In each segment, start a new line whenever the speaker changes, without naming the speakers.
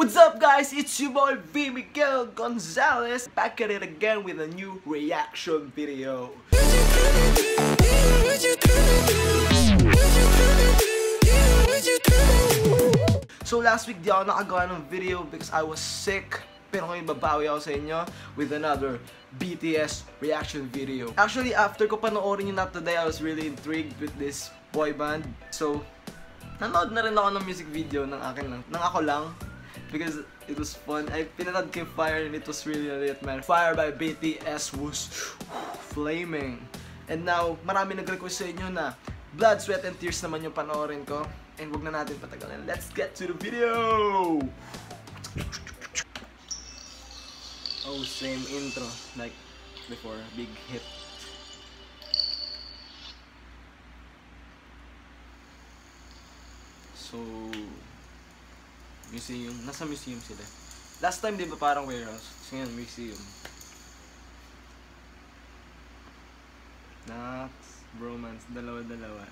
What's up guys, it's your boy V. Miguel Gonzalez back at it again with a new reaction video. So last week di ako nakagawa ng video because I was sick. Pero ngayon babawi ako sa inyo with another BTS reaction video. Actually, after ko panoorin yung Not Today, I was really intrigued with this boy band. So, nanood na rin ako ng music video ng akin lang. Ng ako lang. Because it was fun. I pinanood kay Fire and it was really lit, man. Fire by BTS was flaming. And now, marami nag-request sa inyo na Blood, Sweat, and Tears naman yung panoorin ko. And wag na natin patagalin. Let's get to the video! Oh, same intro like before. Big hit. So, museum. Nasa museum sila. Last time, di ba parang warehouse? Kasi ngayon, museum. Nax, bromance, dalawa-dalawa.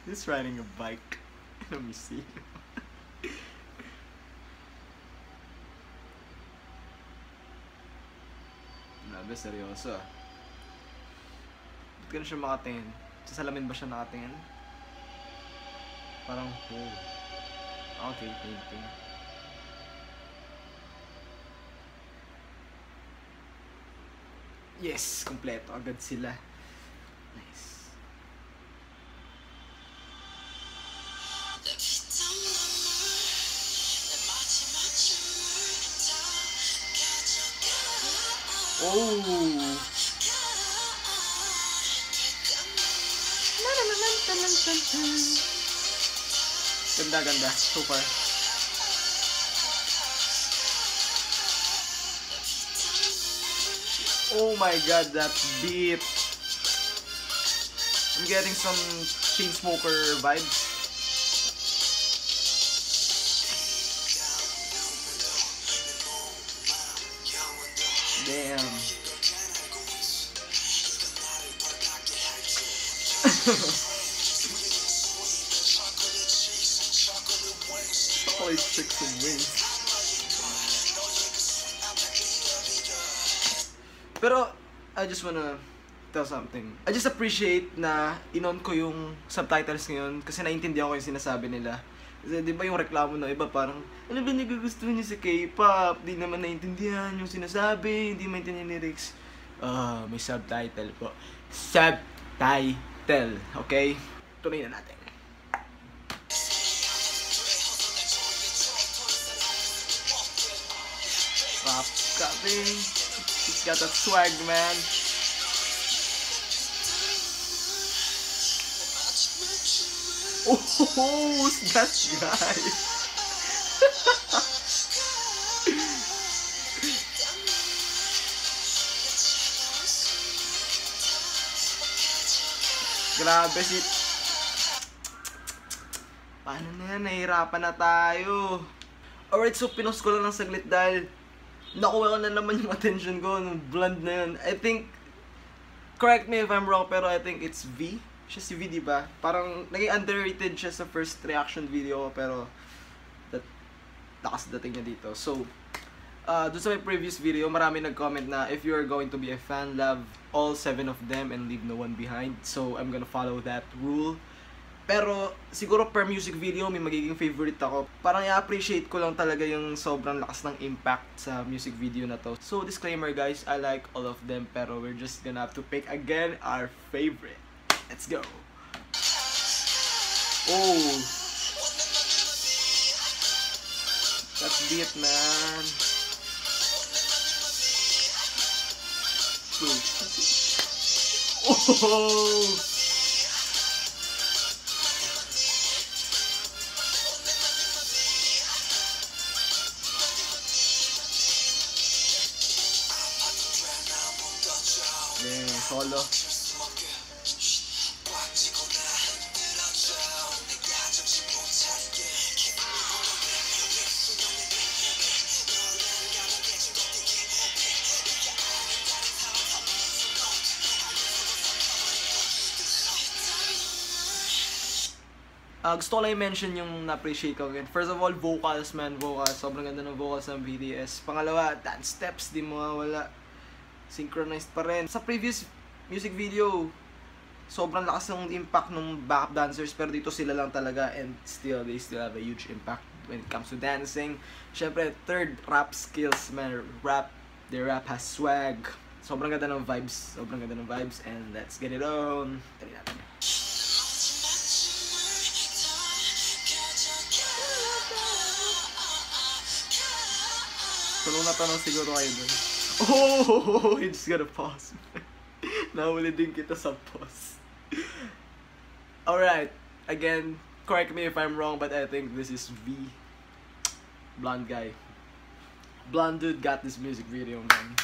He's riding a bike in a museum. Grabe, seryoso ah. Ba't ka na siya makatingin? Sa salamin ba siya nakatingin? Parang, oh. Okay, painting. Yes, kompleto agad sila. Nice. Oh. Ganda, so far. Oh my god, that beat. I'm getting some Chainsmoker vibes. Damn. Chocolate chicks and wings. Pero, I just wanna tell something. I just appreciate na inon ko yung subtitles ngayon kasi naiintindihan ko yung sinasabi nila. Kasi di ba yung reklamo ng iba parang, ano ba nigugustuhan niyo sa K-pop? Di naman naiintindihan yung sinasabi, hindi maintindihan yung lyrics. May subtitle po. Subtitle, okay? Tuloy na natin. Pop cupping. He's got that swag, man. Oh, who's that guy? Grabe si... Paano na yan? Nahihirapan na tayo. Alright, so pinost ko lang ng saglit dahil nakuha ko na naman yung attention ko nung blonde na yun. I think, correct me if I'm wrong, pero I think it's V. Siya si V, diba? Parang naging underrated siya sa first reaction video, pero lakas dating niya dito. So, doon sa my previous video, marami nag-comment na if you are going to be a fan, love all 7 of them and leave no one behind. So, I'm gonna follow that rule. Pero, siguro per music video, may magiging favorite ako. Parang i-appreciate ko lang talaga yung sobrang lakas ng impact sa music video na to. So, disclaimer guys, I like all of them, pero we're just gonna have to pick again our favorite. Let's go! Oh! That's beat, man! Oh! Yeah, solo. Gusto ko lang i-mention yung na-appreciate ko again. First of all, vocals man, vocals. Sobrang ganda ng vocals ng BTS. Pangalawa, dance steps, di mawawala. Synchronized pa rin. Sa previous music video, sobrang lakas ng impact ng backup dancers, pero dito sila lang talaga, and they still have a huge impact when it comes to dancing. Syempre, third, rap skills, man. Their rap has swag. Sobrang ganda ng vibes. And let's get it on. Tari natin. Tulong na tanong siguro kayo dun. Oh, you just gotta pause. Nahuli din kita sa pause. Alright, again, correct me if I'm wrong, but I think this is V. Blonde guy. Blonde dude got this music video, man.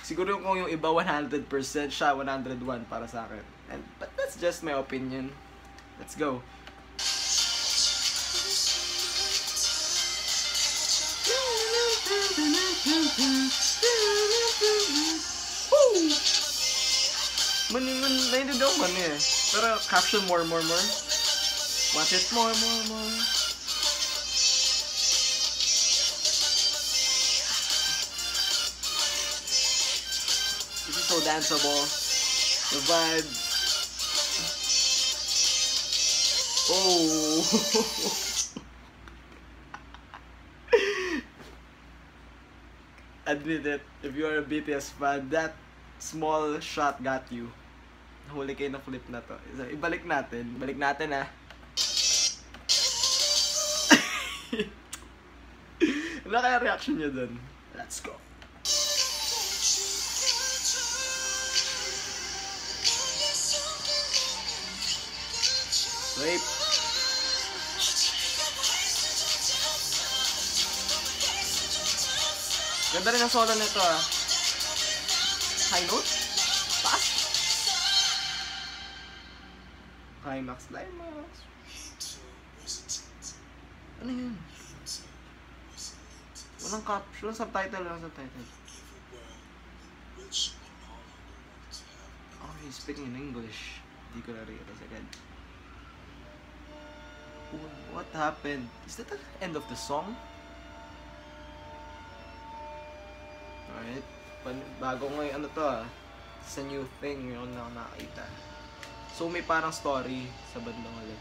Siguro kung yung iba 100%, siya 101 para sa akin. But that's just my opinion. Let's go. Naiintindihan ko man eh. Pero caption more. Want it more. This is so danceable. The vibe. Oh. Admit it, if you are a BTS fan, that small shot got you. Huli kayo na flip na to. Ibalik natin. Balik natin ah. Ano kaya reaction nyo dun? Let's go. Wait. Ganda rin ang solo nito ah. High note? Taas? Climax. Ano yun? Walang caption, subtitle. Oh, he's speaking in English. Hindi ko narinig ito agad. What happened? Is that the end of the song? Alright. Bago ngayon ano to ah. It's a new thing yung nakakita. So may parang story sa bandang ulit.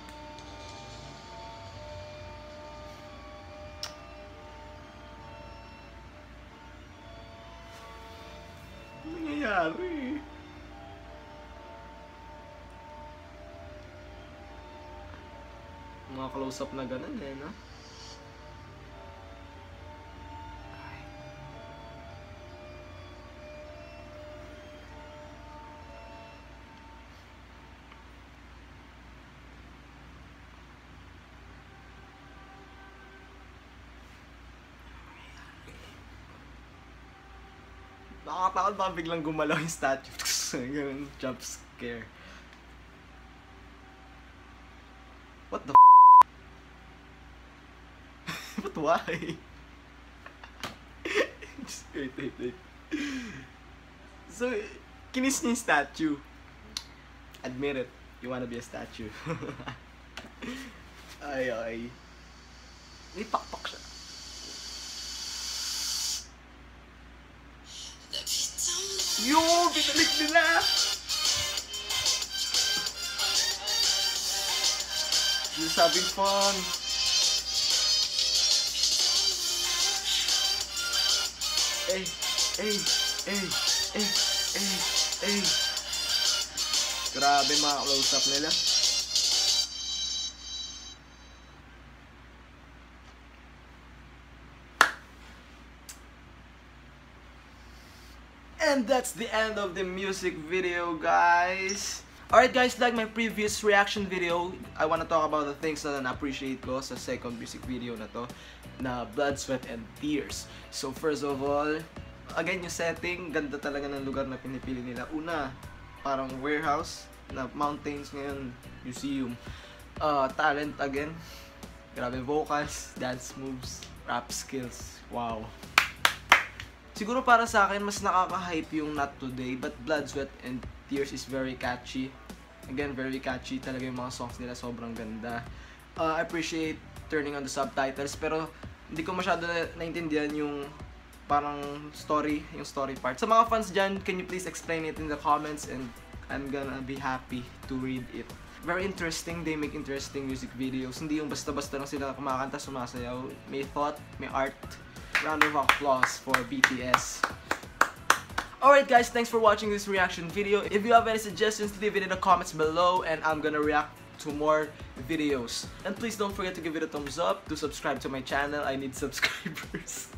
Ano nangyayari? Mga close-up na ganun eh, no? Nakakatakot baka biglang gumalaw yung statue. Ganun, jump scare. What the But why? Just wait. So, kinis niya yung statue. Admit it. You wanna be a statue. Ay. May pakpak siya. Yo! Binalik nila! Just having fun. Hey. Grabe mga close-up nila. And that's the end of the music video, guys. Alright guys, like my previous reaction video, I wanna talk about the things na na-appreciate ko sa second music video na to, na Blood, Sweat, and Tears. So first of all, again yung setting, ganda talaga ng lugar na pinipili nila. Una, parang warehouse, na mountains ngayon, museum. Talent again, grabe vocals, dance moves, rap skills, wow. Siguro para sa akin, mas nakaka-hype yung Not Today, but Blood, Sweat, and Tears is very catchy. Again, very catchy talaga yung mga songs nila, sobrang ganda. I appreciate turning on the subtitles, pero hindi ko masyado naintindihan yung parang yung story part. Sa mga fans dyan, can you please explain it in the comments and I'm gonna be happy to read it. Very interesting, they make interesting music videos. Hindi yung basta-basta lang sila kumakanta, sumasayaw. May thought, may art. Round of applause for BTS. Alright guys, thanks for watching this reaction video. If you have any suggestions, leave it in the comments below and I'm gonna react to more videos. And please don't forget to give it a thumbs up, to subscribe to my channel. I need subscribers.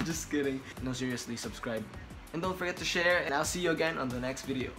Just kidding. No, seriously, subscribe. And don't forget to share, and I'll see you again on the next video.